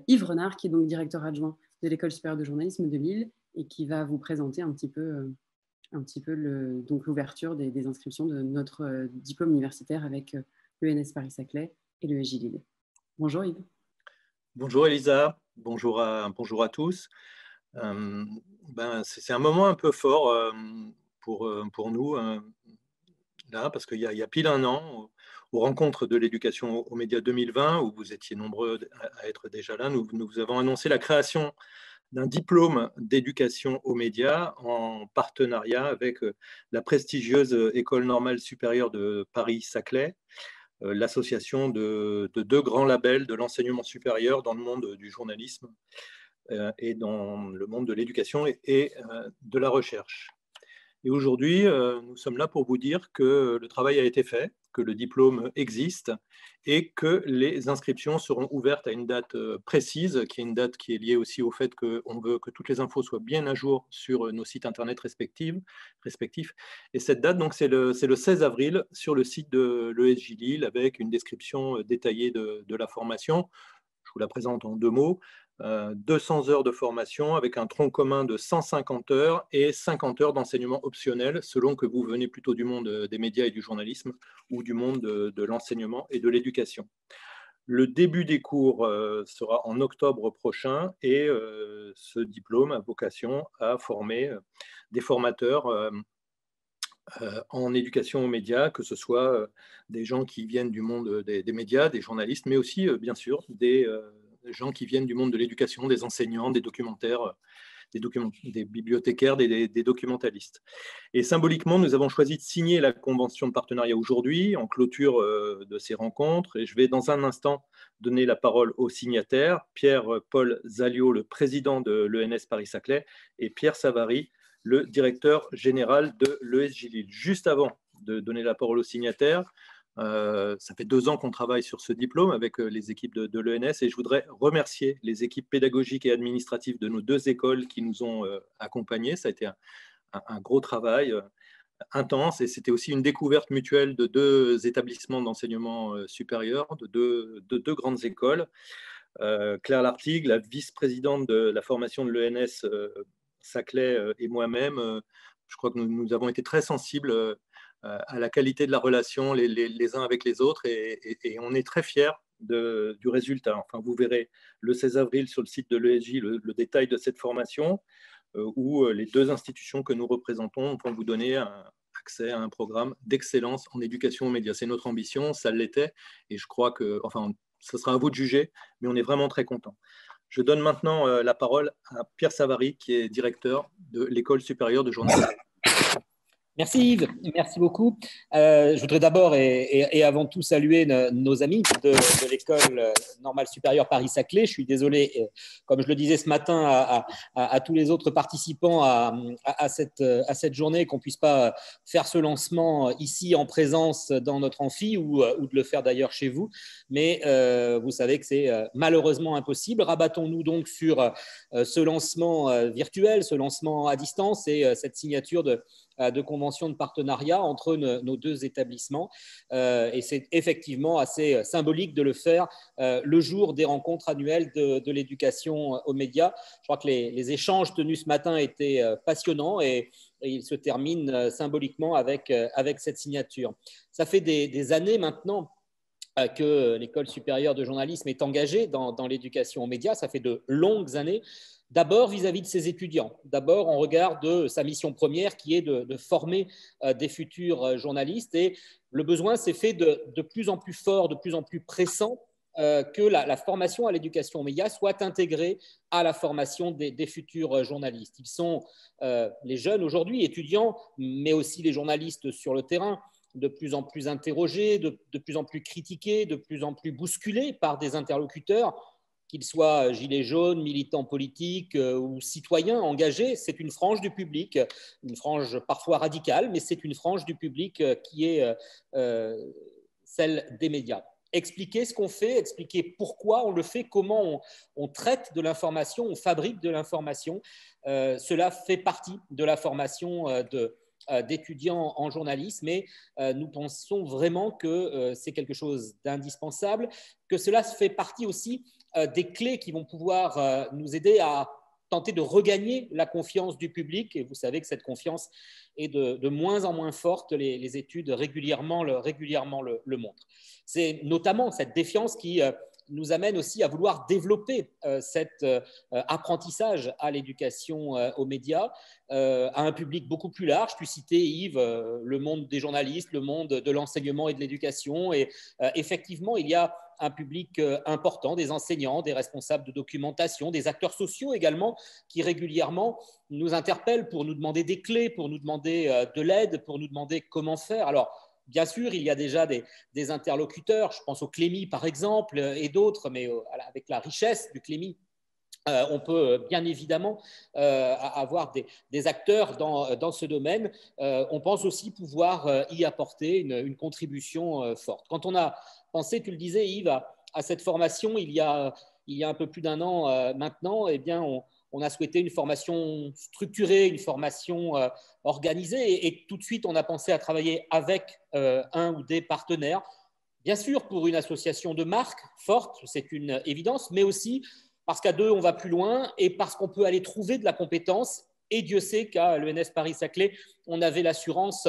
Yves Renard, qui est donc directeur adjoint de l'École supérieure de journalisme de Lille et qui va vous présenter un petit peu l'ouverture des inscriptions de notre diplôme universitaire avec l'ENS Paris-Saclay et le SJ Lille. Bonjour Yves. Bonjour Elisa, bonjour à tous. C'est un moment un peu fort pour nous, là, parce qu'il y a pile un an, aux rencontres de l'éducation aux médias 2020, où vous étiez nombreux à être déjà là, nous vous avons annoncé la création d'un diplôme d'éducation aux médias en partenariat avec la prestigieuse École normale supérieure de Paris-Saclay, l'association de deux grands labels de l'enseignement supérieur dans le monde du journalisme et dans le monde de l'éducation et de la recherche. Et aujourd'hui, nous sommes là pour vous dire que le travail a été fait, que le diplôme existe et que les inscriptions seront ouvertes à une date précise, qui est une date qui est liée aussi au fait qu'on veut que toutes les infos soient bien à jour sur nos sites internet respectifs. Et cette date, donc, c'est le 16 avril sur le site de l'ESJ Lille avec une description détaillée de la formation. Je vous la présente en 2 mots. 200 heures de formation avec un tronc commun de 150 heures et 50 heures d'enseignement optionnel selon que vous venez plutôt du monde des médias et du journalisme ou du monde de l'enseignement et de l'éducation. Le début des cours sera en octobre prochain et ce diplôme a vocation à former des formateurs en éducation aux médias, que ce soit des gens qui viennent du monde des médias, des journalistes, mais aussi, bien sûr, des gens qui viennent du monde de l'éducation, des enseignants, des documentaires, des bibliothécaires, des documentalistes. Et symboliquement, nous avons choisi de signer la convention de partenariat aujourd'hui, en clôture de ces rencontres. Et je vais dans un instant donner la parole aux signataires, Pierre-Paul Zaliot, le président de l'ENS Paris-Saclay, et Pierre Savary, le directeur général de l'ESJ Lille. Juste avant de donner la parole aux signataires, ça fait 2 ans qu'on travaille sur ce diplôme avec les équipes de l'ENS et je voudrais remercier les équipes pédagogiques et administratives de nos 2 écoles qui nous ont accompagnés. Ça a été un gros travail intense et c'était aussi une découverte mutuelle de 2 établissements d'enseignement supérieur, de deux grandes écoles. Claire Lartigue, la vice-présidente de la formation de l'ENS Saclay et moi-même, je crois que nous avons été très sensibles à la qualité de la relation les uns avec les autres et on est très fiers du résultat. Enfin, vous verrez le 16 avril sur le site de l'ESJ le détail de cette formation où les 2 institutions que nous représentons vont vous donner accès à un programme d'excellence en éducation aux médias. C'est notre ambition, ça l'était et je crois que, enfin, ce sera à vous de juger, mais on est vraiment très contents. Je donne maintenant la parole à Pierre Savary, qui est directeur de l'École supérieure de journalisme. Merci Yves, merci beaucoup. Je voudrais d'abord et avant tout saluer nos amis de l'École normale supérieure Paris-Saclay. Je suis désolé, comme je le disais ce matin à tous les autres participants à cette journée, qu'on ne puisse pas faire ce lancement ici en présence dans notre amphi ou de le faire d'ailleurs chez vous. Mais vous savez que c'est malheureusement impossible. Rabattons-nous donc sur ce lancement virtuel, ce lancement à distance et cette signature de convention de partenariat entre nos 2 établissements. Et c'est effectivement assez symbolique de le faire le jour des rencontres annuelles de l'éducation aux médias. Je crois que les échanges tenus ce matin étaient passionnants et ils se terminent symboliquement avec cette signature. Ça fait des années maintenant que l'École supérieure de journalisme est engagée dans l'éducation aux médias. Ça fait de longues années. D'abord vis-à-vis de ses étudiants, d'abord en regard de sa mission première qui est de former des futurs journalistes. Et le besoin s'est fait de plus en plus fort, de plus en plus pressant que la formation à l'éducation aux médias soit intégrée à la formation des futurs journalistes. Ils sont, les jeunes aujourd'hui, étudiants, mais aussi les journalistes sur le terrain, de plus en plus interrogés, de plus en plus critiqués, de plus en plus bousculés par des interlocuteurs, qu'ils soient gilets jaunes, militants politiques ou citoyens engagés. C'est une frange du public, une frange parfois radicale, mais c'est une frange du public qui est celle des médias. Expliquer ce qu'on fait, expliquer pourquoi on le fait, comment on traite de l'information, on fabrique de l'information, cela fait partie de la formation d'étudiants en journalisme, mais nous pensons vraiment que c'est quelque chose d'indispensable, que cela fait partie aussi des clés qui vont pouvoir nous aider à tenter de regagner la confiance du public. Et vous savez que cette confiance est de moins en moins forte. Les études régulièrement le montrent. C'est notamment cette défiance qui nous amène aussi à vouloir développer cet apprentissage à l'éducation aux médias, à un public beaucoup plus large. Tu citais, Yves, le monde des journalistes, le monde de l'enseignement et de l'éducation. Et effectivement, il y a un public important, des enseignants, des responsables de documentation, des acteurs sociaux également, qui régulièrement nous interpellent pour nous demander des clés, pour nous demander de l'aide, pour nous demander comment faire. Alors, bien sûr, il y a déjà des interlocuteurs, je pense au Clémy par exemple et d'autres, mais avec la richesse du Clémy, on peut bien évidemment avoir des acteurs dans ce domaine. On pense aussi pouvoir y apporter une contribution forte. Quand on a pensé, tu le disais Yves, à cette formation il y a un peu plus d'un an maintenant, eh bien on a souhaité une formation structurée, une formation organisée et tout de suite on a pensé à travailler avec un ou des partenaires. Bien sûr pour une association de marque forte, c'est une évidence, mais aussi parce qu'à deux, on va plus loin et parce qu'on peut aller trouver de la compétence. Et Dieu sait qu'à l'ENS Paris-Saclay, on avait l'assurance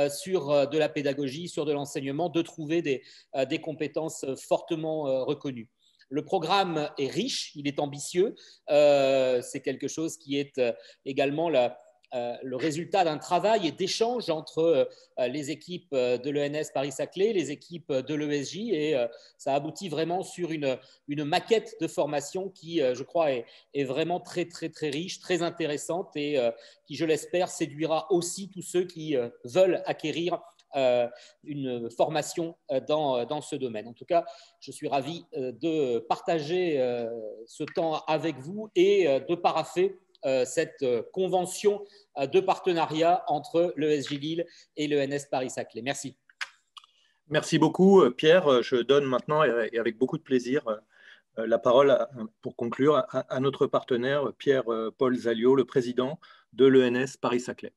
sur de la pédagogie, sur de l'enseignement, de trouver des compétences fortement reconnues. Le programme est riche, il est ambitieux. C'est quelque chose qui est également le résultat d'un travail et d'échanges entre les équipes de l'ENS Paris-Saclay, les équipes de l'ESJ et ça aboutit vraiment sur une maquette de formation qui, je crois, est vraiment très, très, très riche, très intéressante et qui, je l'espère, séduira aussi tous ceux qui veulent acquérir une formation dans ce domaine. En tout cas, je suis ravi de partager ce temps avec vous et de paraffer cette convention de partenariat entre l'ESJ Lille et l'ENS Paris-Saclay. Merci. Merci beaucoup, Pierre. Je donne maintenant, et avec beaucoup de plaisir, la parole pour conclure à notre partenaire, Pierre-Paul Zaliot, le président de l'ENS Paris-Saclay.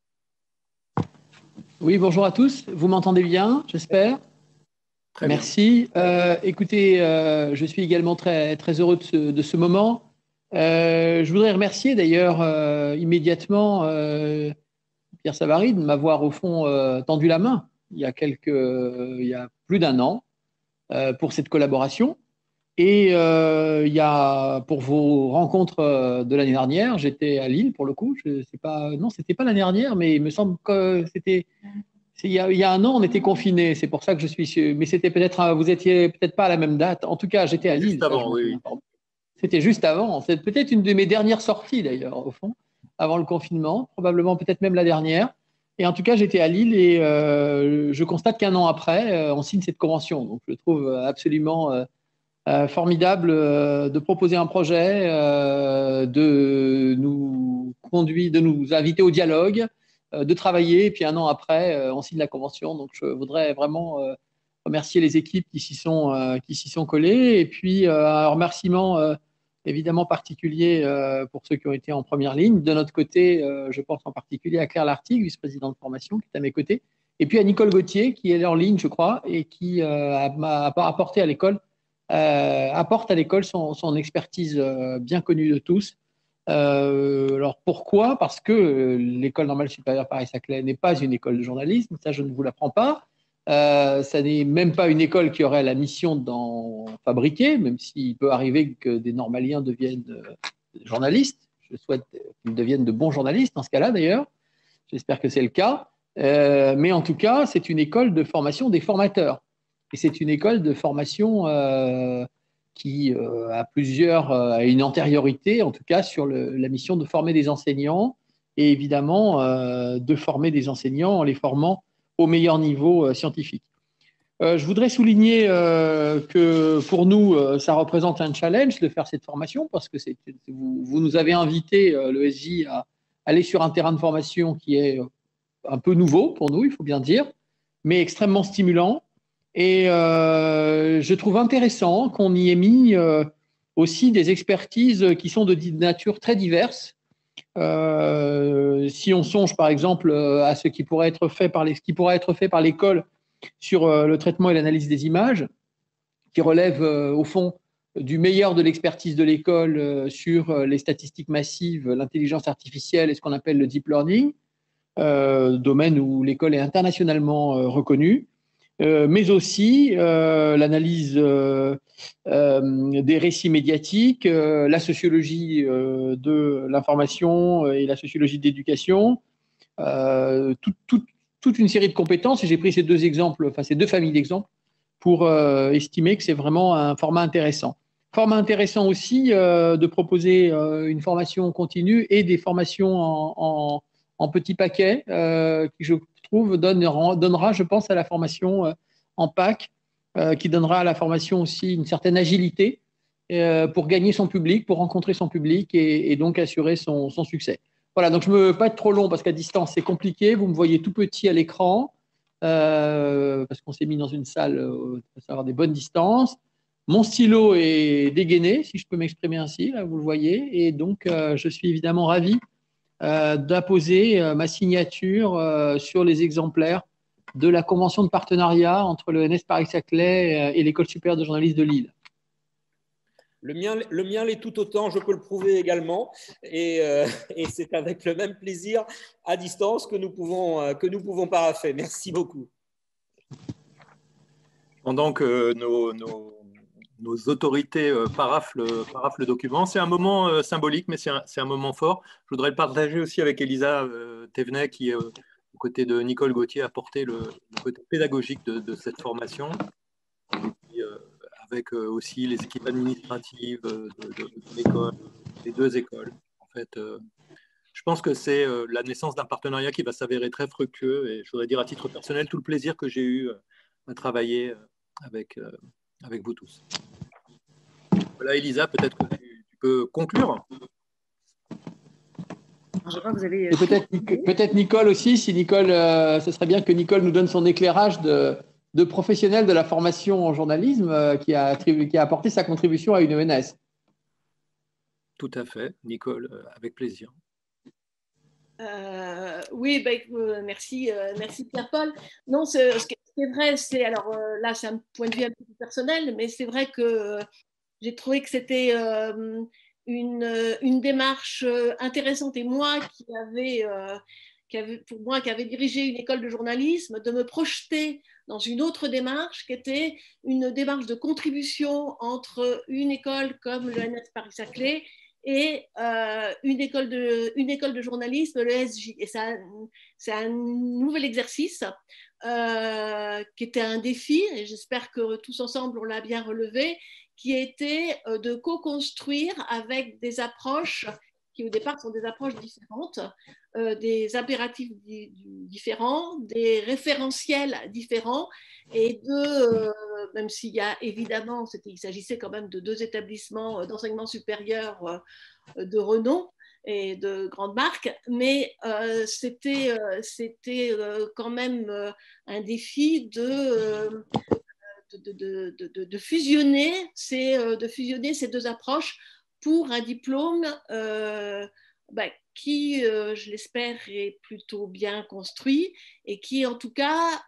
Oui, bonjour à tous. Vous m'entendez bien, j'espère? Très bien. Merci. Écoutez, je suis également très, très heureux de ce moment. Je voudrais remercier d'ailleurs immédiatement Pierre Savary de m'avoir au fond tendu la main il y a plus d'un an pour cette collaboration. Et il y a pour vos rencontres de l'année dernière, j'étais à Lille pour le coup. C'était pas l'année dernière, mais il me semble que c'était il y a un an, on était confinés. C'est pour ça que je suis. Mais c'était vous étiez peut-être pas à la même date. En tout cas, j'étais à Lille. Juste avant, oui. C'était juste avant. C'est peut-être une de mes dernières sorties d'ailleurs, au fond, avant le confinement, probablement peut-être même la dernière. Et en tout cas, j'étais à Lille et je constate qu'un an après, on signe cette convention. Donc, je trouve absolument formidable de proposer un projet, de nous inviter au dialogue, de travailler. Et puis un an après, on signe la convention. Donc, je voudrais vraiment remercier les équipes qui s'y sont collées. Et puis, un remerciement évidemment particulier pour ceux qui ont été en première ligne. De notre côté, je pense en particulier à Claire Lartigue, vice-présidente de formation, qui est à mes côtés. Et puis à Nicole Gauthier, qui est en ligne, je crois, et qui apporte à l'école son expertise bien connue de tous. Alors pourquoi? Parce que l'École normale supérieure Paris-Saclay n'est pas une école de journalisme, ça je ne vous l'apprends pas. Ça n'est même pas une école qui aurait la mission d'en fabriquer, même s'il peut arriver que des normaliens deviennent journalistes. Je souhaite qu'ils deviennent de bons journalistes dans ce cas-là d'ailleurs. J'espère que c'est le cas. Mais en tout cas, c'est une école de formation des formateurs. Et c'est une école de formation qui a une antériorité, en tout cas, sur la mission de former des enseignants et évidemment de former des enseignants en les formant au meilleur niveau scientifique. Je voudrais souligner que pour nous, ça représente un challenge de faire cette formation parce que vous nous avez invité, l'ESJ, à aller sur un terrain de formation qui est un peu nouveau pour nous, il faut bien dire, mais extrêmement stimulant. Et je trouve intéressant qu'on y ait mis aussi des expertises qui sont de nature très diverses. Si on songe par exemple à ce qui pourrait être fait par l'école sur le traitement et l'analyse des images, qui relève au fond du meilleur de l'expertise de l'école sur les statistiques massives, l'intelligence artificielle et ce qu'on appelle le deep learning, domaine où l'école est internationalement reconnue, mais aussi l'analyse des récits médiatiques, la sociologie de l'information et la sociologie de l'éducation, toute une série de compétences. Et j'ai pris ces deux familles d'exemples pour estimer que c'est vraiment un format intéressant. Format intéressant aussi de proposer une formation continue et des formations en petits paquets qui, je trouve, donnera, je pense, à la formation en PAC, qui donnera à la formation aussi une certaine agilité pour gagner son public, pour rencontrer son public et donc assurer son succès. Voilà, donc je ne veux pas être trop long parce qu'à distance, c'est compliqué. Vous me voyez tout petit à l'écran parce qu'on s'est mis dans une salle pour avoir des bonnes distances. Mon stylo est dégainé, si je peux m'exprimer ainsi, là, vous le voyez. Et donc, je suis évidemment ravi d'apposer ma signature sur les exemplaires de la convention de partenariat entre l'ENS Paris-Saclay et l'École supérieure de journalisme de Lille. Le mien l'est tout autant, je peux le prouver également. Et c'est avec le même plaisir à distance que nous pouvons paraffer. Merci beaucoup. Pendant que nos autorités paraffent le document, c'est un moment symbolique, mais c'est un moment fort. Je voudrais le partager aussi avec Elisa Thévenet, qui, aux côtés de Nicole Gauthier, a porté le côté pédagogique de cette formation. Et puis, avec aussi les équipes administratives de l'école, des deux écoles. En fait, je pense que c'est la naissance d'un partenariat qui va s'avérer très fructueux. Et je voudrais dire à titre personnel tout le plaisir que j'ai eu à travailler avec vous tous. Voilà, Elisa, peut-être que tu peux conclure. Je crois que vous avez... Peut-être Nicole aussi, si Nicole, ce serait bien que Nicole nous donne son éclairage de professionnel de la formation en journalisme qui a apporté sa contribution à une ENS. Tout à fait, Nicole, avec plaisir. Oui, merci Pierre-Paul. Non, c'est vrai, alors là, c'est un point de vue un peu plus personnel, mais c'est vrai que j'ai trouvé que c'était une démarche intéressante, et moi qui avait dirigé une école de journalisme, de me projeter dans une autre démarche qui était une démarche de contribution entre une école comme l'ENS Paris-Saclay et une école de journalisme, le SJ. Et c'est un nouvel exercice qui était un défi, et j'espère que tous ensemble on l'a bien relevé, qui était de co-construire avec des approches qui au départ sont des approches différentes, des impératifs différents, des référentiels différents, et même s'il y a évidemment, il s'agissait quand même de deux établissements d'enseignement supérieur de renom et de grandes marques, mais c'était quand même un défi de fusionner ces deux approches pour un diplôme qui, je l'espère, est plutôt bien construit et qui, en tout cas,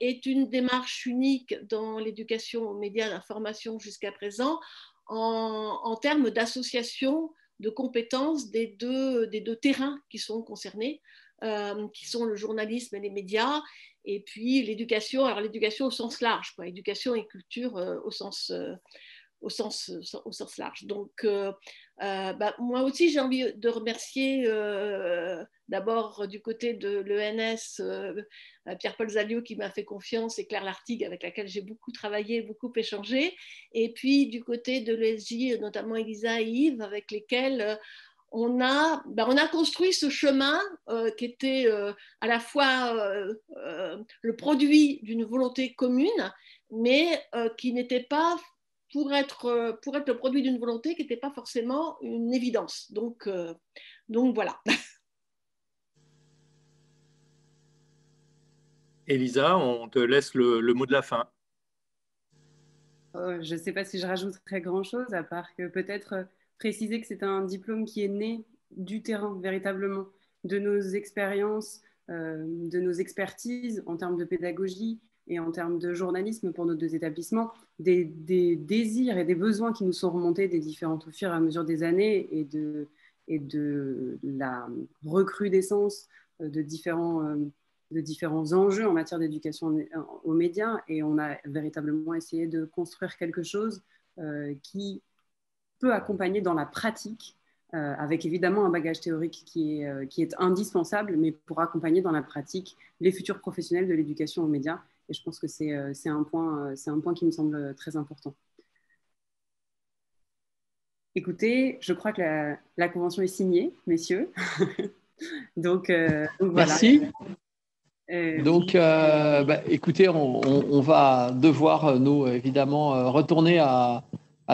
est une démarche unique dans l'éducation aux médias d'information jusqu'à présent en termes d'association de compétences des deux terrains qui sont concernés, qui sont le journalisme et les médias, et puis l'éducation, alors l'éducation au sens large, quoi, éducation et culture au sens large. Donc, moi aussi, j'ai envie de remercier d'abord du côté de l'ENS Pierre-Paul Zaliot qui m'a fait confiance, et Claire Lartigue avec laquelle j'ai beaucoup travaillé, beaucoup échangé, et puis du côté de l'ESJ, notamment Elisa et Yves, avec lesquels on a construit ce chemin qui était à la fois le produit d'une volonté commune, mais qui n'était pas, pour être le produit d'une volonté qui n'était pas forcément une évidence. Donc voilà. Elisa, on te laisse le mot de la fin. Je ne sais pas si je rajouterais grand-chose, à part que peut-être préciser que c'est un diplôme qui est né du terrain, véritablement, de nos expériences, de nos expertises en termes de pédagogie et en termes de journalisme pour nos deux établissements, des désirs et des besoins qui nous sont remontés au fur et à mesure des années et de la recrudescence de différents enjeux en matière d'éducation aux médias. Et on a véritablement essayé de construire quelque chose qui peut accompagner dans la pratique, avec évidemment un bagage théorique qui est indispensable, mais pour accompagner dans la pratique les futurs professionnels de l'éducation aux médias. Et je pense que c'est un point qui me semble très important. Écoutez, je crois que la convention est signée, messieurs. donc voilà. Merci. Donc, écoutez, on va devoir, nous, évidemment, retourner à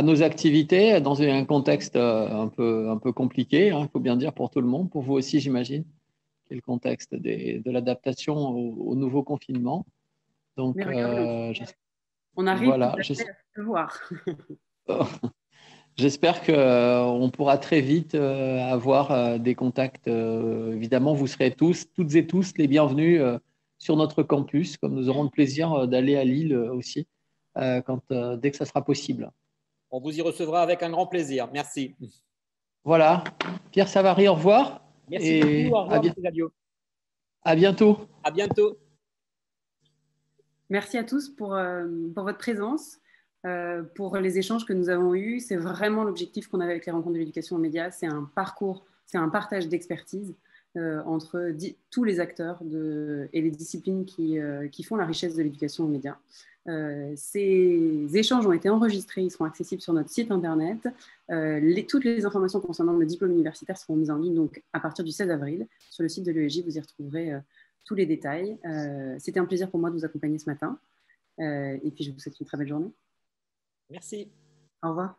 nos activités dans un contexte un peu compliqué, il faut bien dire, pour tout le monde, pour vous aussi, j'imagine, qui est le contexte de l'adaptation au nouveau confinement. Donc, on arrive à se voir. J'espère qu'on pourra très vite avoir des contacts. Évidemment, vous serez toutes et tous les bienvenus sur notre campus, comme nous aurons le plaisir d'aller à Lille aussi, dès que ça sera possible. On vous y recevra avec un grand plaisir. Merci. Voilà. Pierre Savary, au revoir. Merci beaucoup. Au revoir, M. Galliot. À bientôt. À bientôt. Merci à tous pour votre présence. Pour les échanges que nous avons eus. C'est vraiment l'objectif qu'on avait avec les rencontres de l'éducation aux médias. C'est un parcours, c'est un partage d'expertise entre tous les acteurs et les disciplines qui font la richesse de l'éducation aux médias. Ces échanges ont été enregistrés, ils seront accessibles sur notre site internet. Toutes les informations concernant le diplôme universitaire seront mises en ligne donc, à partir du 16 avril. Sur le site de l'EEJ, vous y retrouverez tous les détails. C'était un plaisir pour moi de vous accompagner ce matin. Et puis, je vous souhaite une très belle journée. Merci. Au revoir.